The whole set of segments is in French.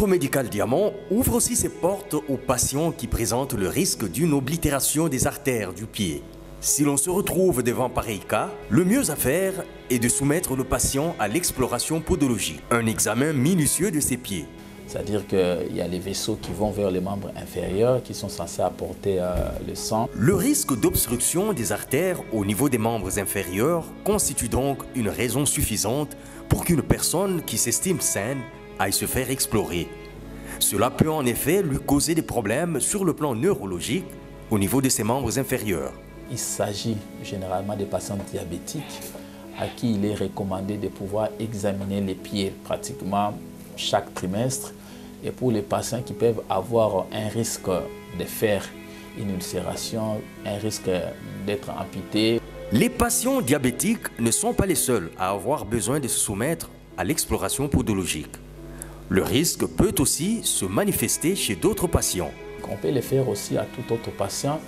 Centre médical Diamant ouvre aussi ses portes aux patients qui présentent le risque d'une oblitération des artères du pied. Si l'on se retrouve devant pareil cas, le mieux à faire est de soumettre le patient à l'exploration podologique, un examen minutieux de ses pieds. C'est-à-dire qu'il y a les vaisseaux qui vont vers les membres inférieurs qui sont censés apporter le sang. Le risque d'obstruction des artères au niveau des membres inférieurs constitue donc une raison suffisante pour qu'une personne qui s'estime saine aille se faire explorer. Cela peut en effet lui causer des problèmes sur le plan neurologique au niveau de ses membres inférieurs. Il s'agit généralement des patients diabétiques à qui il est recommandé de pouvoir examiner les pieds pratiquement chaque trimestre, et pour les patients qui peuvent avoir un risque de faire une ulcération, un risque d'être amputés. Les patients diabétiques ne sont pas les seuls à avoir besoin de se soumettre à l'exploration podologique. Le risque peut aussi se manifester chez d'autres patients. On peut le faire aussi à tout autre patient,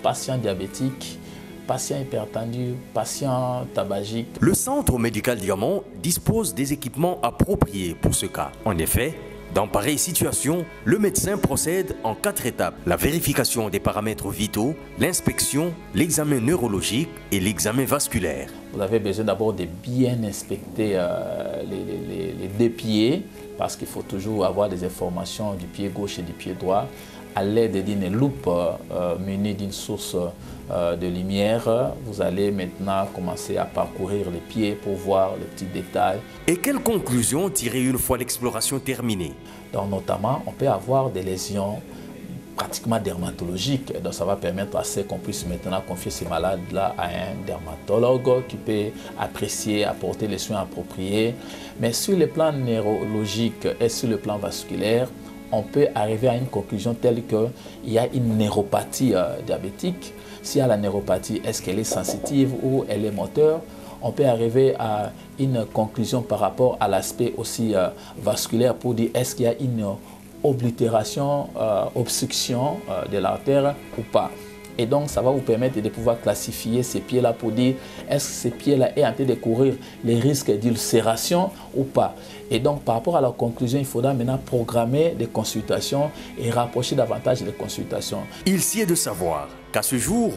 patient diabétique, patient hypertendu, patient tabagique. Le Centre médical Diamant dispose des équipements appropriés pour ce cas. En effet, dans pareille situation, le médecin procède en 4 étapes. La vérification des paramètres vitaux, l'inspection, l'examen neurologique et l'examen vasculaire. Vous avez besoin d'abord de bien inspecter les deux pieds, parce qu'il faut toujours avoir des informations du pied gauche et du pied droit à l'aide d'une loupe munie d'une source de lumière. Vous allez maintenant commencer à parcourir les pieds pour voir les petits détails. Et quelles conclusions tirer une fois l'exploration terminée? Donc notamment, on peut avoir des lésions pratiquement dermatologiques. Donc ça va permettre à ce qu'on puisse maintenant confier ces malades-là à un dermatologue qui peut apprécier, apporter les soins appropriés. Mais sur le plan neurologique et sur le plan vasculaire, on peut arriver à une conclusion telle qu'il y a une neuropathie diabétique. S'il y a la neuropathie, est-ce qu'elle est sensitive ou elle est moteur? On peut arriver à une conclusion par rapport à l'aspect aussi vasculaire pour dire est-ce qu'il y a une oblitération, obstruction de l'artère ou pas. Et donc, ça va vous permettre de pouvoir classifier ces pieds-là pour dire est-ce que ces pieds-là sont en train de courir les risques d'ulcération ou pas. Et donc, par rapport à la conclusion, il faudra maintenant programmer des consultations et rapprocher davantage les consultations. Il s'y est de savoir qu'à ce jour,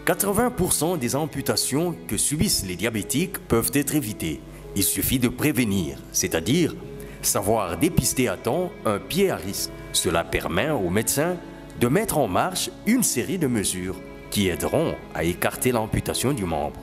80% des amputations que subissent les diabétiques peuvent être évitées. Il suffit de prévenir, c'est-à-dire savoir dépister à temps un pied à risque. Cela permet aux médecins de mettre en marche une série de mesures qui aideront à écarter l'amputation du membre.